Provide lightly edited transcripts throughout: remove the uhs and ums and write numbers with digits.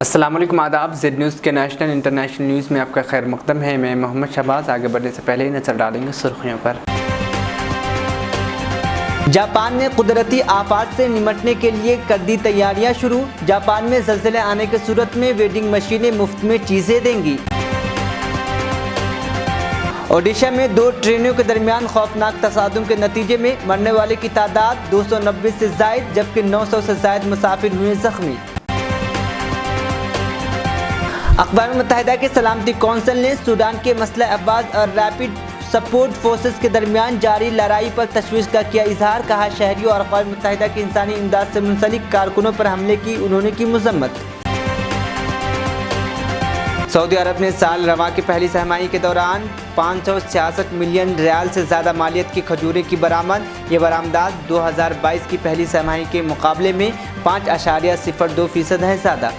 अस्सलाम वालेकुम, आदाब। ज़ेड न्यूज़ के नेशनल इंटरनेशनल न्यूज़ में आपका खैर मकदम है। मैं मोहम्मद शहबाज। आगे बढ़ने से पहले ही नजर डालेंगे सुर्खियों पर। जापान में कुदरती आफात से निपटने के लिए कर दी तैयारियां शुरू। जापान में ज़लज़ले आने की सूरत में वेंडिंग मशीनें मुफ्त में चीज़ें देंगी। ओडिशा में 2 ट्रेनों के दरमियान खौफनाक तसादुम के नतीजे में मरने वाले की तादाद 290 से जायद, जबकि 900 से जायद मुसाफिर हुए जख्मी। अक़वाम मुत्तहिदा के सलामती कौंसिल ने सूडान के मसला अब्बास और रैपिड सपोर्ट फोर्सेस के दरमियान जारी लड़ाई पर तशवीश का किया इजहार। कहा, शहरियों और अक़वाम मुत्तहिदा की इंसानी इमदाद से मुंसलिक कारकुनों पर हमले की उन्होंने की मज़म्मत। सऊदी अरब ने साल रवा की पहली सहमाही के दौरान 566 मिलियन रियाल से ज़्यादा मालियत की खजूरें की बरामद। ये बरामदात 2022 की पहली सहमाही के मुकाबले में 5.02% है ज़्यादा।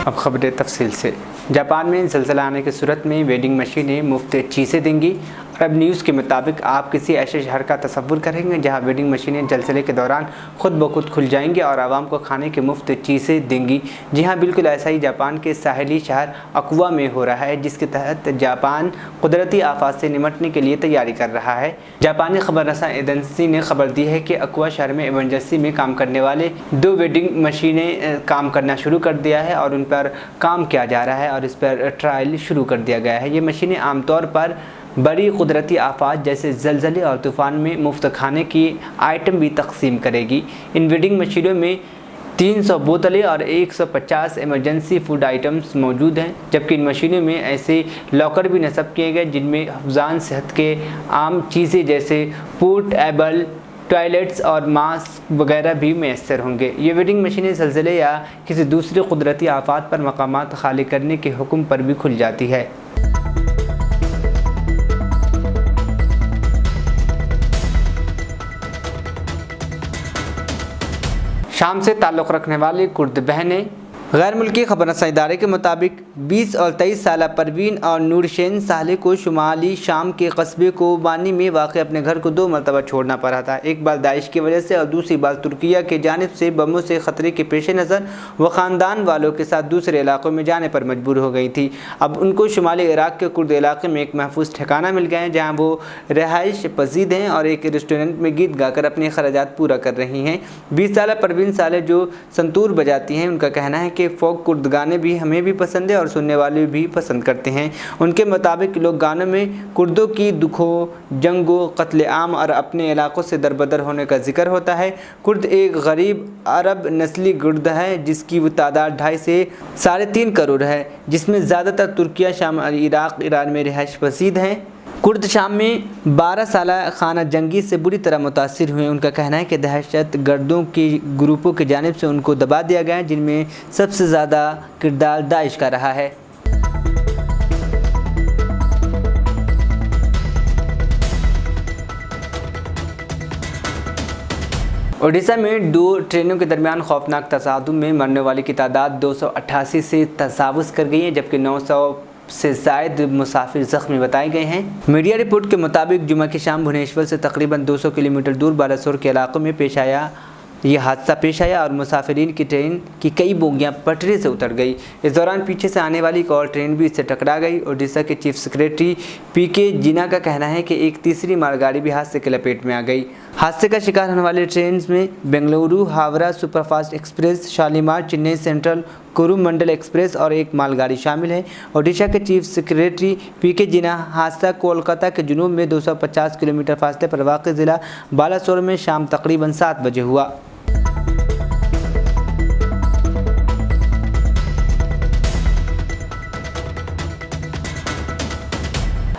अब खबरें तफसील से। जापान में ज़लज़ला आने की सूरत में वेंडिंग मशीनें मुफ्त चीज़ें देंगी। अरब न्यूज़ के मुताबिक आप किसी ऐसे शहर का तसव्वुर करेंगे जहां वेंडिंग मशीनें ज़लज़ले के दौरान खुद ब खुद खुल जाएंगी और आवाम को खाने की मुफ्त चीज़ें देंगी। जी हां, बिल्कुल ऐसा ही जापान के साहिली शहर अक्वा में हो रहा है, जिसके तहत जापान कुदरती आफात से निपटने के लिए तैयारी कर रहा है। जापानी खबररसा एजेंसी ने खबर दी है कि अक्वा शहर में इमरजेंसी में काम करने वाले 2 वेंडिंग मशीनें काम करना शुरू कर दिया है और उन पर काम किया जा रहा है और इस पर ट्रायल शुरू कर दिया गया है। ये मशीनें आमतौर पर बड़ी कुदरती आफात जैसे ज़लज़ले और तूफ़ान में मुफ्त खाने की आइटम भी तकसीम करेगी। इन वेंडिंग मशीनों में 300 बोतलें और 150 इमरजेंसी फूड आइटम्स मौजूद हैं, जबकि इन मशीनों में ऐसे लॉकर भी नस्ब किए गए जिनमें हफ्ज़ान सेहत के आम चीज़ें जैसे पोर्टेबल टॉयलेट्स और मास्क वगैरह भी मैसर होंगे। ये वेंडिंग मशीनें ज़लज़ले या किसी दूसरी कुदरती आफात पर मकामात खाली करने के हुक्म पर भी खुल जाती है। शाम से ताल्लुक़ रखने वाली कुर्द बहनें। गैर मुल्की खबररसा इदारे के मुताबिक 20 और 23 साल परवीन और नूरशेन साले को शुमाली शाम के कस्बे कोबानी में वाक़ अपने घर को 2 मरतबा छोड़ना पड़ा था। एक बार दाइश की वजह से और दूसरी बार तुर्किया की जानिब से बमों से ख़तरे के पेश नज़र वह ख़ानदान वालों के साथ दूसरे इलाक़ों में जाने पर मजबूर हो गई थी। अब उनको शुमाली इराक़ के कुर्द इलाक़े में एक महफूज ठिकाना मिल गया है, जहाँ वो रिहाइश पजीद हैं और एक रेस्टोरेंट में गीत गाकर अपने अखराजात पूरा कर रही हैं। 20 साल परवीन साले जो संतूर बजाती हैं, उनका कहना है कि फोक कुर्द गाने भी हमें भी पसंद है और सुनने वाले भी पसंद करते हैं। उनके मुताबिक लोग गानों में कुर्दों की दुखों, जंगों, कत्ले आम और अपने इलाकों से दरबदर होने का जिक्र होता है। कुर्द एक गरीब अरब नस्ली गुर्द है जिसकी तादाद 2.5 से 3.5 करोड़ है, जिसमें ज़्यादातर तुर्किया, शाम, इराक़, ईरान में रिहाइश पसीद हैं। कुर्द शाम में 12 साल खाना जंगी से बुरी तरह मुतासिर हुए। उनका कहना है कि दहशत गर्दों के ग्रुपों की जानिब से उनको दबा दिया गया है, जिनमें सबसे ज़्यादा किरदार दाइश का रहा है। ओडिशा में 2 ट्रेनों के दरमियान खौफनाक तसादुम में मरने वाले की तादाद 288 से तजावुज़ कर गई है, जबकि 900 से जायद मुसाफिर ज़ख्मी बताए गए हैं। मीडिया रिपोर्ट के मुताबिक जुमा की शाम भुवनेश्वर से तकरीबन 200 किलोमीटर दूर बालासोर के इलाकों में यह हादसा पेश आया और मुसाफिरीन की ट्रेन की कई बोगियां पटरी से उतर गई। इस दौरान पीछे से आने वाली एक और ट्रेन भी इससे टकरा गई। ओडिशा के चीफ सेक्रेटरी पीके जिना का कहना है कि एक तीसरी मालगाड़ी भी हादसे के लपेट में आ गई। हादसे का शिकार होने वाले ट्रेन में Bengaluru Howrah Superfast Express, Shalimar Chennai Central Coromandel Express और एक मालगाड़ी शामिल है। ओडिशा के चीफ सेक्रेटरी पीके जिना हादसा कोलकाता के जुनूब में 250 किलोमीटर फासले पर वाक़ ज़िला बालासोर में शाम तकरीबन 7 बजे हुआ।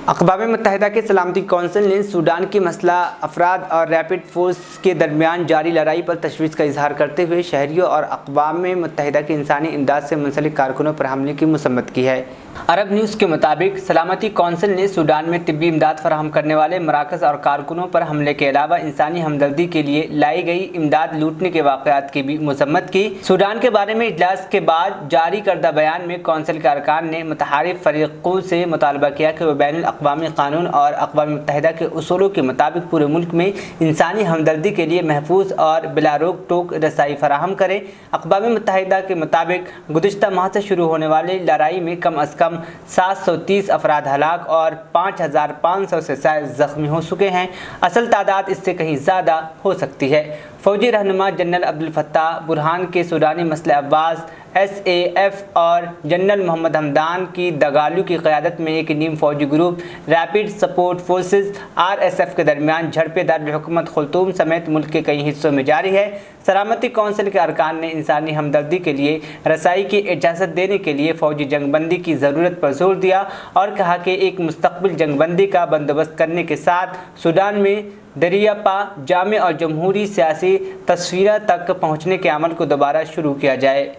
अक़वाम मुत्तहिदा के सलामती कौंसिल ने सूडान की मसला अफराद और रैपिड फोर्स के दरमियान जारी लड़ाई पर तशवीश का इजहार करते हुए शहरियों और अक़वाम मुत्तहिदा की इंसानी इमदाद से मुंसलिक कारकुनों पर हमले की मज़म्मत की है। अरब न्यूज़ के मुताबिक सलामती कौंसिल ने सूडान में तिब्बी इमदाद फराहम करने वाले मराकज़ और कारकुनों पर हमले के अलावा इंसानी हमदर्दी के लिए लाई गई इमदाद लूटने के वाक़यात की भी मज़म्मत की। सूडान के बारे में इजलास के बाद जारी करदा बयान में कौंसिल के अरकान ने मुतहारिफ फ़रीक़ों से मुतालबा किया कि वह बैनुल अक़वामी क़ानून और अक़वाम मुत्तहिदा के उसूलों के मुताबिक पूरे मुल्क में इंसानी हमदर्दी के लिए महफूज और बिला रोक टोक रसाई फराहम करें। अक़वाम मुत्तहिदा के मुताबिक गुज़िश्ता माह से शुरू होने वाली लड़ाई में कम अज़ कम 730 अफराद हलाक और 5500 से ज़ायद ज़ख्मी हो चुके हैं। असल तादाद इससे कहीं ज़्यादा हो सकती है। फ़ौजी रहनुमा जनरल अब्दुल फत्ताह बुरहान के सूडानी मसले अब्बास SAF और जनरल मोहम्मद हमदान की दगालू की क़यादत में एक नीम फ़ौजी group rapid support forces RSF के दरमियान झड़पें दारुल-हुकूमत खुर्तूम समेत मुल्क के कई हिस्सों में जारी है। सलामती कौंसिल के अरकान ने इंसानी हमदर्दी के लिए रसाई की इजाज़त देने के लिए फ़ौजी जंगबंदी की ज़रूरत पर जोर दिया और कहा कि एक मुस्तक़बिल जंगबंदी का बंदोबस्त करने के साथ सूडान में दरियापा जामे और जमहूरी सियासी तस्वीर तक पहुँचने के अमल को दोबारा शुरू किया जाए।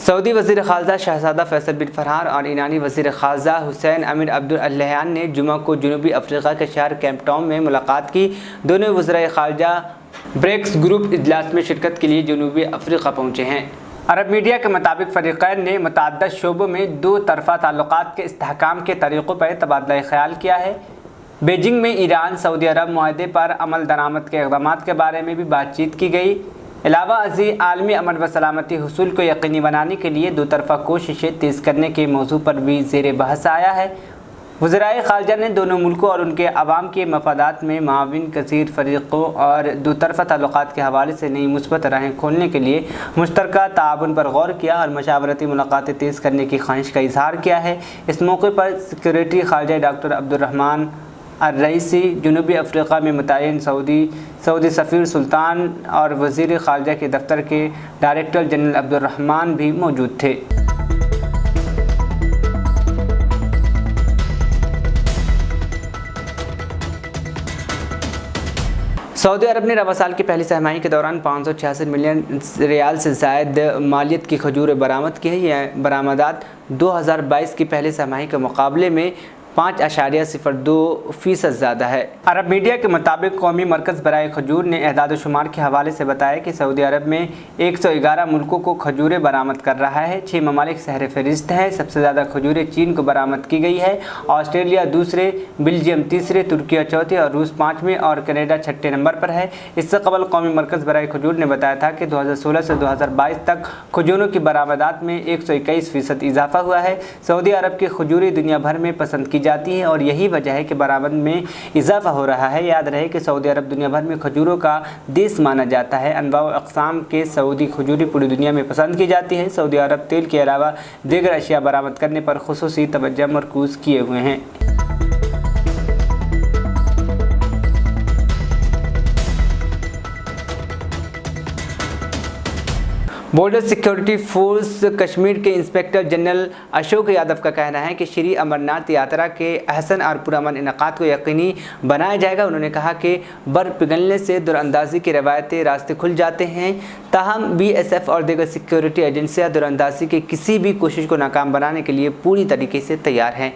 सऊदी वज़ीर ख़ारजा शहज़ादा फैसल बिन फ़रहान और ईरानी वज़ीर ख़ारजा हुसैन अमीर अब्दुल अल्लहयान ने जुमा को जनूबी अफ्रीका के शहर केप टाउन में मुलाकात की। दोनों वज़राए ख़ारजा ब्रिक्स ग्रुप इजलास में शिरकत के लिए जनूबी अफ्रीका पहुँचे हैं। अरब मीडिया के मुताबिक फ़रीक़ैन ने मुतअद्दिद शोबों में दो तरफ़ा ताल्लुक़ात के इस्तेहकाम के तरीक़ों पर तबादला ख़याल किया है। बीजिंग में ईरान सऊदी अरब मुआहदे पर अमल दरामद के इक़दाम के बारे में भी बातचीत की गई। अलावा अज़ी आलमी अमन व सलामती हुसूल को यकीनी बनाने के लिए दो तरफ़ा कोशिशें तेज़ करने के मौजू पर भी ज़ेर बहस आया है। वज़राए ख़ारजा ने दोनों मुल्कों और उनके अवाम के मफादात में माविन कसीर फ़रीक़ों और दो तरफ़ा ताल्लुक़ात के हवाले से नई मुस्बत राहें खोलने के लिए मुश्तरका ताउन पर गौर किया और मशावरती मुलाक़ातें तेज़ करने की ख्वाहिश का इज़हार किया है। इस मौके पर सेक्रेटरी ख़ारजा डॉक्टर अब्दुर्रहमान अर्रईसी, जनूबी अफ्रीका में मुतयन सऊदी सफ़ीर सुल्तान और वज़ीर ख़ारजा के दफ्तर के डायरेक्टर जनरल अब्दुर्रहमान भी मौजूद थे। सऊदी अरब ने रवा साल की पहली छमाही के दौरान 566 मिलियन रियाल से ज़ायद मालियत की खजूरें बरामद की है। यह बरामदात 2022 की पहली छमाही के मुकाबले में 5.02% ज़्यादा है। अरब मीडिया के मुताबिक कौमी मरकज़ बराए खजूर ने एहदाद शुमार के हवाले से बताया कि सऊदी अरब में 111 मुल्कों को खजूरें बरामद कर रहा है। 6 ममालिक सहर फहरिस्त हैं। सबसे ज़्यादा खजूरें चीन को बरामद की गई है। ऑस्ट्रेलिया दूसरे, बेल्जियम तीसरे, तुर्किया चौथे और रूस 5वें और कनाडा 6ठे नंबर पर है। इससे कबल कौमी मरकज़ बराए खजूर ने बताया था कि 2016 से 2022 तक खजूरों की बरामदात में 121% इजाफा हुआ है। सऊदी अरब की खजूरें दुनिया भर में पसंद की जाती हैं और यही वजह है कि बरामद में इजाफा हो रहा है। याद रहे कि सऊदी अरब दुनिया भर में खजूरों का देश माना जाता है। अनवा व अक़साम के सऊदी खजूरें पूरी दुनिया में पसंद की जाती हैं। सऊदी अरब तेल के अलावा दीगर अशिया बरामद करने पर खुसूसी तवज्जो मरकूज़ किए हुए हैं। बॉर्डर सिक्योरिटी फोर्स कश्मीर के इंस्पेक्टर जनरल अशोक यादव का कहना है कि श्री अमरनाथ यात्रा के अहसन और पुरअमन इनेकाद को यकीनी बनाया जाएगा। उन्होंने कहा कि बर्फ़ पिघलने से दूरअंदाज़ी के रवायती रास्ते खुल जाते हैं। ताहम BSF और दीगर सिक्योरिटी एजेंसियाँ दूरअंदाज़ी की किसी भी कोशिश को नाकाम बनाने के लिए पूरी तरीके से तैयार हैं।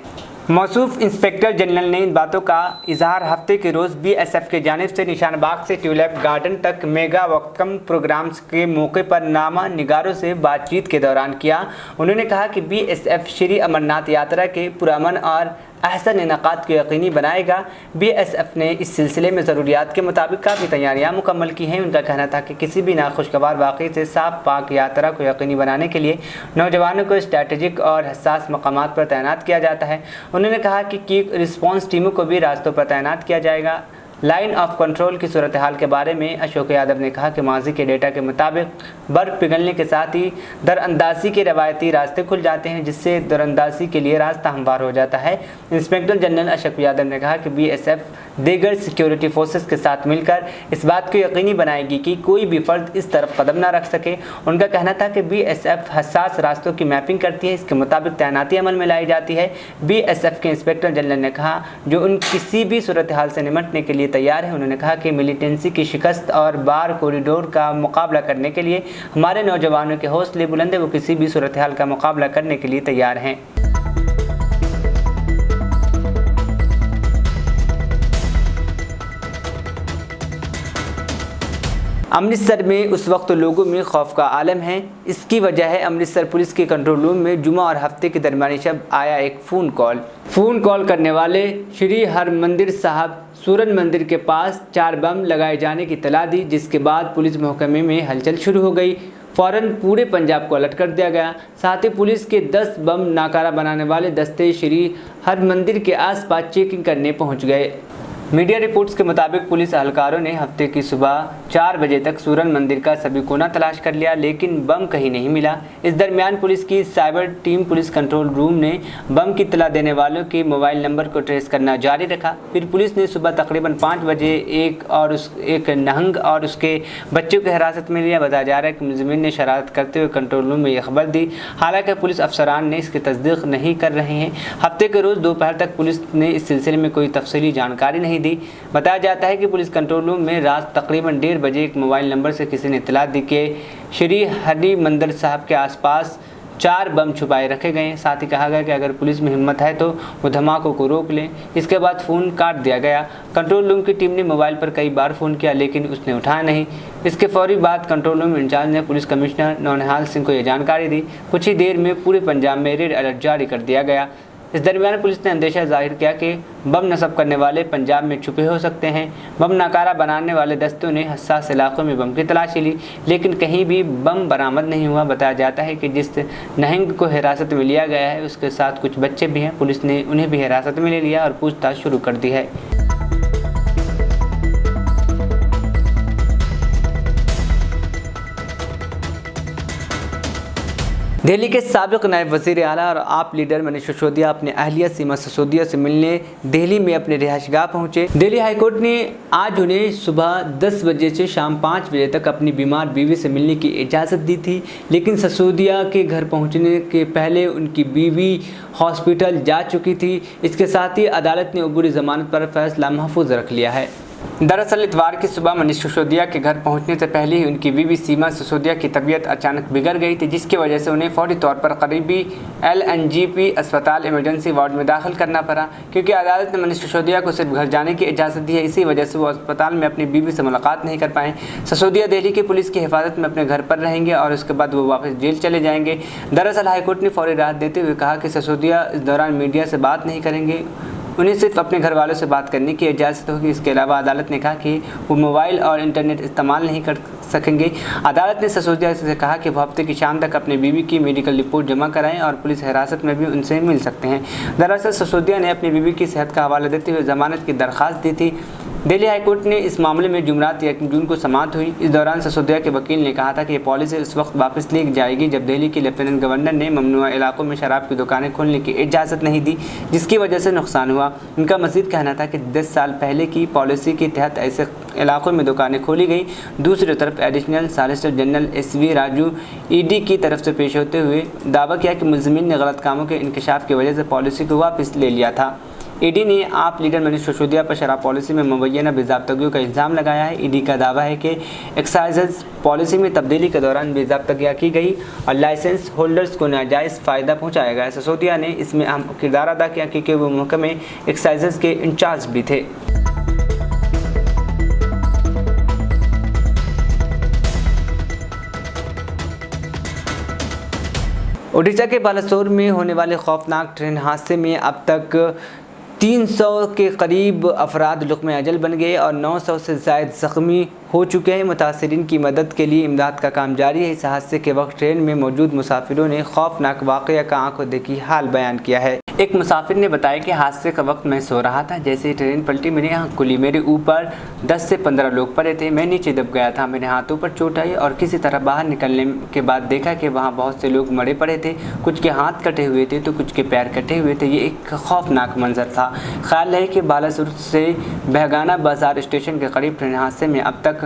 मौसूफ इंस्पेक्टर जनरल ने इन बातों का इजहार हफ्ते के रोज़ BSF के जानिब से निशान बाग से ट्यूलिप गार्डन तक मेगा वक्कम प्रोग्राम्स के मौके पर नामा निगारों से बातचीत के दौरान किया। उन्होंने कहा कि BSF श्री अमरनाथ यात्रा के पुरअमन और अहसन इनेकाद को यकीनी बनाएगा। BSF ने इस सिलसिले में ज़रूरियात के मुताबिक काफ़ी तैयारियां मुकम्मल की हैं। उनका कहना था कि किसी भी नाखुशगवार वाक़े से साफ पाक यात्रा को यकीनी बनाने के लिए नौजवानों को स्ट्रैटेजिक और हसास मकामात पर तैनात किया जाता है। उन्होंने कहा कि क्विक रिस्पॉन्स टीमों को भी रास्तों पर तैनात किया जाएगा। लाइन ऑफ कंट्रोल की सूरत हाल के बारे में अशोक यादव ने कहा कि माजी के डेटा के मुताबिक बर्फ़ पिघलने के साथ ही दरअंदाज़ी के रवायती रास्ते खुल जाते हैं, जिससे दरअंदाज़ी के लिए रास्ता हमवार हो जाता है। इंस्पेक्टर जनरल अशोक यादव ने कहा कि BSF दीगर सिक्योरिटी फोर्सेस के साथ मिलकर इस बात को यकीनी बनाएगी कि कोई भी फ़र्द इस तरफ कदम ना रख सके। उनका कहना था कि BSF हसास रास्तों की मैपिंग करती है, इसके मुताबिक तैनाती अमल में लाई जाती है। BSF के इंस्पेक्टर जनरल ने कहा जो उन किसी भी सूरत हाल से निमटने के लिए तैयार है। उन्होंने कहा कि मिलिटेंसी की शिकस्त और बार कॉरिडोर का मुकाबला करने के लिए हमारे नौजवानों के हौसले बुलंद है, वो किसी भी सूरत हाल का मुकाबला करने के लिए तैयार हैं। अमृतसर में उस वक्त लोगों में खौफ का आलम है। इसकी वजह है अमृतसर पुलिस के कंट्रोल रूम में जुमा और हफ्ते के दरमियानी शब आया एक फ़ोन कॉल करने वाले श्री हरमंदिर साहब सूरन मंदिर के पास 4 बम लगाए जाने की इत्तला दी, जिसके बाद पुलिस महकमे में हलचल शुरू हो गई। फ़ौरन पूरे पंजाब को अलर्ट कर दिया गया। साथ ही पुलिस के 10 बम नाकारा बनाने वाले दस्ते श्री हरमंदिर के आसपास चेकिंग करने पहुंच गए। मीडिया रिपोर्ट्स के मुताबिक पुलिस एहलकारों ने हफ्ते की सुबह 4 बजे तक सूरन मंदिर का सभी कोना तलाश कर लिया, लेकिन बम कहीं नहीं मिला। इस दरमियान पुलिस की cyber team police control room ने बम की इत्तला देने वालों के मोबाइल नंबर को ट्रेस करना जारी रखा। फिर पुलिस ने सुबह तकरीबन 5 बजे एक नहंग और उसके बच्चों को हिरासत में लिया। बताया जा रहा है कि मुलजिमीन ने शरारत करते हुए कंट्रोल रूम में यह खबर दी। हालांकि पुलिस अफसरान ने इसकी तस्दीक नहीं कर रहे हैं। हफ्ते के रोज़ दोपहर तक पुलिस ने इस सिलसिले में कोई तफसीली जानकारी नहीं दी। बताया जाता है कि पुलिस कंट्रोल रूम में रात तकरीबन 1:30 बजे एक मोबाइल नंबर से किसी ने इत्तला दी कि श्री हरि मंदिर साहब के आसपास 4 बम छुपाए रखे गए हैं। साथ ही कहा गया कि अगर पुलिस में हिम्मत है तो वो धमाकों को रोक लें। इसके बाद फ़ोन काट दिया गया। कंट्रोल रूम की टीम ने मोबाइल पर कई बार फ़ोन किया, लेकिन उसने उठाया नहीं। इसके फौरी बाद कंट्रोल रूम इंचार्ज ने पुलिस कमिश्नर नौनिहाल सिंह को यह जानकारी दी। कुछ ही देर में पूरे पंजाब में रेड अलर्ट जारी कर दिया गया। इस दरमियान पुलिस ने अंदेशा जाहिर किया कि बम नस्ब करने वाले पंजाब में छुपे हो सकते हैं। बम नाकारा बनाने वाले दस्तों ने हसास इलाकों में बम की तलाशी ली, लेकिन कहीं भी बम बरामद नहीं हुआ। बताया जाता है कि जिस नहंग को हिरासत में लिया गया है उसके साथ कुछ बच्चे भी हैं। पुलिस ने उन्हें भी हिरासत में ले लिया और पूछताछ शुरू कर दी है। दिल्ली के साबिक नायब वज़ीर आला और आप लीडर मनीष सिसोदिया अपने अहलिया सीमा सिसोदिया से मिलने दिल्ली में अपने रिहाइशगाह पहुंचे। दिल्ली हाईकोर्ट ने आज उन्हें सुबह 10 बजे से शाम 5 बजे तक अपनी बीमार बीवी से मिलने की इजाज़त दी थी, लेकिन सिसोदिया के घर पहुंचने के पहले उनकी बीवी हॉस्पिटल जा चुकी थी। इसके साथ ही अदालत ने अबूरी ज़मानत पर फैसला महफूज रख लिया है। दरअसल इतवार की सुबह मनीष सिसोदिया के घर पहुंचने से पहले ही उनकी बीवी सीमा सिसोदिया की तबीयत अचानक बिगड़ गई थी, जिसकी वजह से उन्हें फौरी तौर पर करीबी LNGP अस्पताल इमरजेंसी वार्ड में दाखिल करना पड़ा। क्योंकि अदालत ने मनीष सिसोदिया को सिर्फ घर जाने की इजाज़त दी है, इसी वजह से वो अस्पताल में अपनी बीवी से मुलाकात नहीं कर पाए। सिसोदिया दिल्ली की पुलिस की हिफाजत में अपने घर पर रहेंगे और उसके बाद वो वापस जेल चले जाएंगे। दरअसल हाईकोर्ट ने फौरी राहत देते हुए कहा कि सिसोदिया इस दौरान मीडिया से बात नहीं करेंगे, उन्हें सिर्फ अपने घर वालों से बात करने की इजाज़त होगी। इसके अलावा अदालत ने कहा कि वो मोबाइल और इंटरनेट इस्तेमाल नहीं कर सकेंगे। अदालत ने सिसोदिया से कहा कि वो हफ्ते की शाम तक अपनी बीवी की मेडिकल रिपोर्ट जमा कराएं और पुलिस हिरासत में भी उनसे मिल सकते हैं। दरअसल सिसोदिया ने अपनी बीवी की सेहत का हवाला देते हुए ज़मानत की दरख्वास्त दी थी। दिल्ली हाईकोर्ट ने इस मामले में जुमरात 1 जून को समाअत हुई। इस दौरान सिसोदिया के वकील ने कहा था कि ये पॉलिसी उस वक्त वापस ली जाएगी जब दिल्ली के लेफ्टिनेंट गवर्नर ने ममनुआ इलाकों में शराब की दुकानें खोलने की इजाज़त नहीं दी, जिसकी वजह से नुकसान हुआ। उनका मज़ीद कहना था कि 10 साल पहले की पॉलिसी के तहत ऐसे इलाकों में दुकानें खोली गई। दूसरी तरफ additional solicitor general SV Raju ED की तरफ से पेश होते हुए दावा किया कि मुलजिमीन ने गलत कामों के इंकशाफ की वजह से पॉलिसी को वापस ले लिया था। ED ने आप लीडर मनीष सिसोदिया पर शराब पॉलिसी में मुबैना बेज़ाब्तगियों का इल्ज़ाम लगाया है। ED का दावा है कि एक्साइज पॉलिसी में तब्दीली के दौरान बेज़ाब्तगियाँ की गई और लाइसेंस होल्डर्स को नाजायज़ फ़ायदा पहुँचाया गया। सिसोदिया ने इसमें अहम किरदार अदा किया क्योंकि वो महकमे एक्साइज के इंचार्ज भी थे। ओडिशा के बालासोर में होने वाले खौफनाक ट्रेन हादसे में अब तक 300 के करीब अफराद लुक़्मे अजल बन गए और 900 से ज़ायद ज़ख्मी हो चुके हैं। मुतासिरीन की मदद के लिए इमदाद का काम जारी है। इस हादसे के वक्त ट्रेन में मौजूद मुसाफिरों ने खौफनाक वाक़या का आंखों देखी हाल बयान किया है। एक मुसाफिर ने बताया कि हादसे का वक्त मैं सो रहा था, जैसे ही ट्रेन पलटी मेरी आँख खुली, मेरे ऊपर 10 से 15 लोग पड़े थे। मैं नीचे दब गया था, मेरे हाथों पर चोट आई और किसी तरह बाहर निकलने के बाद देखा कि वहाँ बहुत से लोग मरे पड़े थे। कुछ के हाथ कटे हुए थे तो कुछ के पैर कटे हुए थे। ये एक खौफनाक मंजर था। ख्याल है कि बालासुर से बहगाना बाज़ार स्टेशन के करीब ट्रेन हादसे में अब तक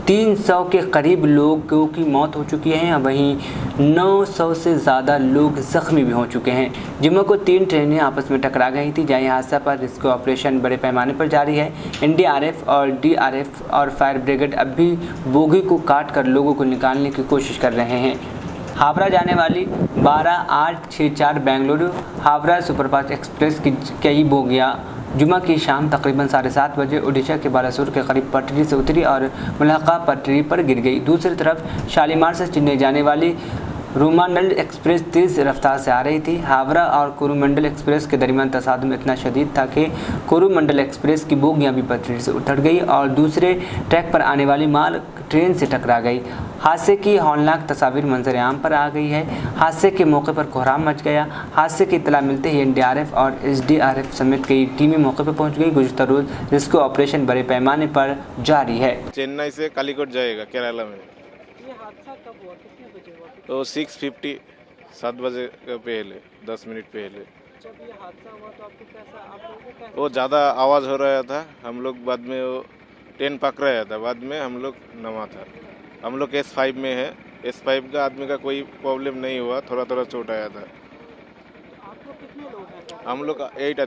300 के करीब लोगों की मौत हो चुकी है, वहीं 900 से ज़्यादा लोग ज़ख्मी भी हो चुके हैं। जुम्मे को 3 ट्रेनें आपस में टकरा गई थी। जहाँ हादसा पर रेस्क्यू ऑपरेशन बड़े पैमाने पर जारी है। NDRF और DRF और फायर ब्रिगेड अब भी बोगी को काट कर लोगों को निकालने की कोशिश कर रहे हैं। हावड़ा जाने वाली 12-864 बेंगलुरु हावड़ा सुपरफास्ट एक्सप्रेस की कई बोगियाँ जुमा की शाम तकरीबन 7:30 बजे ओडिशा के बालासोर के करीब पटरी से उतरी और मुलाका पटरी पर गिर गई। दूसरी तरफ शालीमार से चेन्नई जाने वाली कोरोमंडल एक्सप्रेस तेज रफ्तार से आ रही थी। हावड़ा और कोरोमंडल एक्सप्रेस के दरमियान तसादुम इतना शदीद था कि कोरोमंडल एक्सप्रेस की बोगियां भी पटरी से उतर गई और दूसरे ट्रैक पर आने वाली माल ट्रेन से टकरा गई। हादसे की हौलनाक तस्वीर मंजर आम पर आ गई है। हादसे के मौके पर कोहराम मच गया। हादसे की इत्तला मिलते ही NDRF और SDRF समेत कई टीमें मौके पर पहुंच गई। गुज़िश्ता रोज रेस्क्यू ऑपरेशन बड़े पैमाने पर जारी है। चेन्नई से कालीकोट जाएगा केरला में। ये हादसा कब हुआ, कितने बजे हुआ? तो 6:50 7 बजे के पहले 10 मिनट पहले। जब ये हादसा हुआ तो आपको कैसा, आप लोगों को कैसा? वो ज़्यादा आवाज़ हो रहा था, हम लोग बाद में वो ट्रेन पकड़ रहा था, बाद में हम लोग नमा था। हम लोग S5 में है। S5 का आदमी का कोई प्रॉब्लम नहीं हुआ, थोड़ा थोड़ा चोट आया था। तो आप लोग कितने लोग हैं? हम लोग 8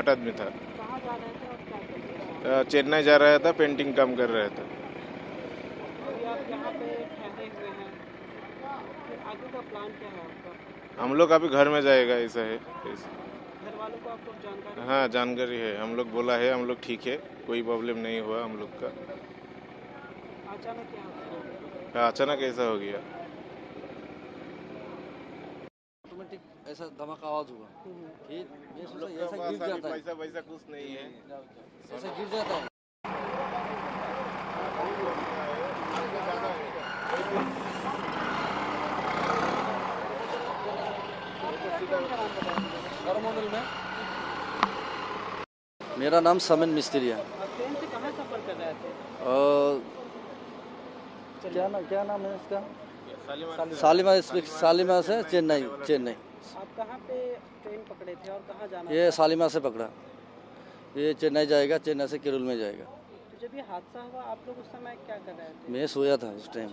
आदमी था। कहाँ जा रहे थे और क्या कर रहे थे? चेन्नई जा रहा था, पेंटिंग काम कर रहा था। अभी आप यहाँ पे ठहरे हुए हैं, फिर आगे का प्लान क्या है आपका? हम लोग अभी घर में जाएगा, ऐसा है। घर वालों को आप लोग जानकारी? हाँ, जानकारी है। हम लोग बोला है, हम लोग ठीक है, कोई प्रॉब्लम नहीं हुआ हम लोग का। अचानक क्या हादसा हुआ? अचानक ऐसा हो गया। ऑटोमेटिक ऐसा धमाका आवाज हुआ, फिर मैं सोचा ऐसा गिर जाता है, पैसा वैसा कुछ नहीं है। ऐसा गिर जाता है। कोरोमंडल में मेरा नाम समिन मिस्त्री है। आप ट्रेन से कहाँ सफ़र कर रहे थे? और क्या नाम है इसका? सालिमा से चेन्नई। आप कहाँ पे ट्रेन पकड़े थे और कहाँ जाना ये था? सालिमा से पकड़ा, ये चेन्नई जाएगा, चेन्नई से केरल में जाएगा। तो जब ये हादसा हुआ आप लोग उस समय क्या कर रहे थे? मैं सोया था उस टाइम,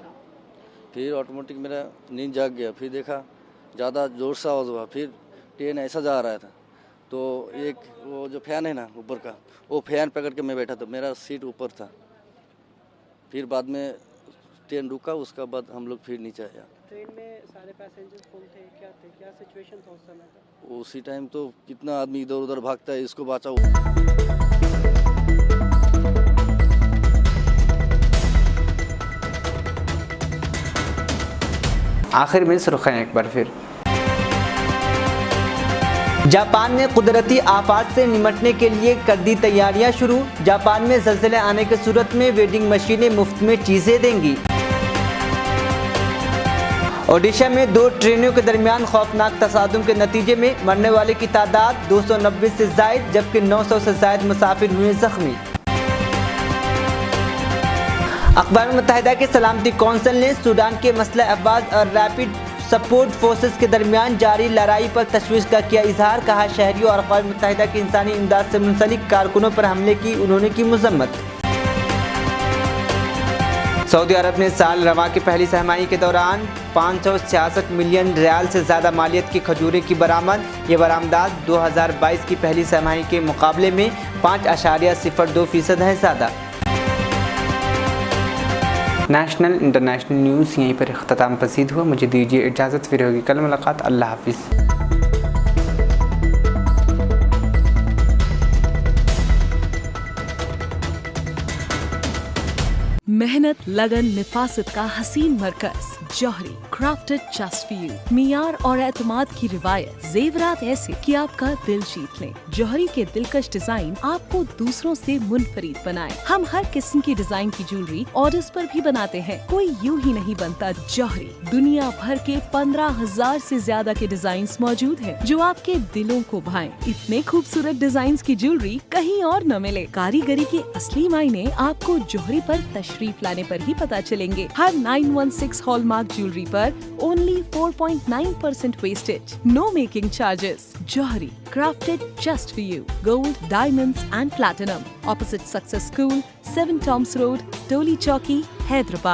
फिर ऑटोमेटिक मेरा नींद जाग गया, फिर देखा ज़्यादा ज़ोर से आवाज़ हुआ, फिर ट्रेन ऐसा जा रहा था तो एक वो जो फैन है ना ऊपर का, वो फैन पकड़ के मैं बैठा था, मेरा सीट ऊपर था। फिर बाद में ट्रेन रुका, उसका बाद हम लोग फिर नीचे आया। ट्रेन में सारे पैसेंजर्स कौन थे, क्या सिचुएशन था उस समय का? उसी टाइम तो कितना आदमी इधर उधर भागता है, इसको बचाओ। आखिर में सुर्खियां एक बार फिर। जापान में कुदरती आफात से निपटने के लिए कर दी तैयारियां शुरू। जापान में ज़लज़ले आने की सूरत में वेंडिंग मशीनें मुफ्त में चीज़ें देंगी। ओडिशा में 2 ट्रेनों के दरमियान खौफनाक तसादुम के नतीजे में मरने वाले की तादाद 290 से ज़ायद, जबकि 900 से ज़ायद मुसाफिर हुए ज़ख्मी। अक़वाम मुत्तहिदा के सलामती कौंसिल ने सूडान के मसला अफवाज और रैपिड सपोर्ट फोर्सेस के दरमियान जारी लड़ाई पर तशवीश का किया इजहार। कहा, शहरियों और अक़वाम मुत्तहिदा की इंसानी इमदाद से मुंसलिक कारकुनों पर हमले की उन्होंने की मज़म्मत। सऊदी अरब ने साल रवा की पहली सहमाही के दौरान 566 मिलियन रियाल से ज़्यादा मालियत की खजूरें की बरामद। ये बरामदात 2022 की पहली सहमाही के मुकाबले में 5.02% है ज़्यादा। नेशनल इंटरनेशनल न्यूज़ यहीं पर इख्तिताम पसीद हुआ। मुझे दीजिए इजाज़त, फिर होगी कल मुलाकात। अल्लाह हाफिज़। मेहनत, लगन, निफासत का हसीन मरकज जौहरी, क्राफ्टेड जस्ट फॉर यू। मियार और एतमाद की रिवायत, जेवरात ऐसे कि आपका दिल जीत लें। जौहरी के दिलकश डिजाइन आपको दूसरों से मुनफरिद बनाए। हम हर किस्म की डिजाइन की ज्वेलरी ऑर्डर्स पर भी बनाते हैं, कोई यूं ही नहीं बनता। जौहरी दुनिया भर के 15,000 से ज्यादा के डिजाइन मौजूद हैं जो आपके दिलों को भाएं। इतने खूबसूरत डिजाइन की ज्वेलरी कहीं और न मिले। कारीगरी के असली मायने आपको जौहरी पर तशरीफ लाने पर ही पता चलेंगे। हर 916 हॉलमार्क ज्वेलरी पर only 4.9% wastage, no making charges. जौहरी, crafted just for you. Gold, diamonds and platinum. Opposite Success School, 7 Toms Road, Toli Chowki, Hyderabad.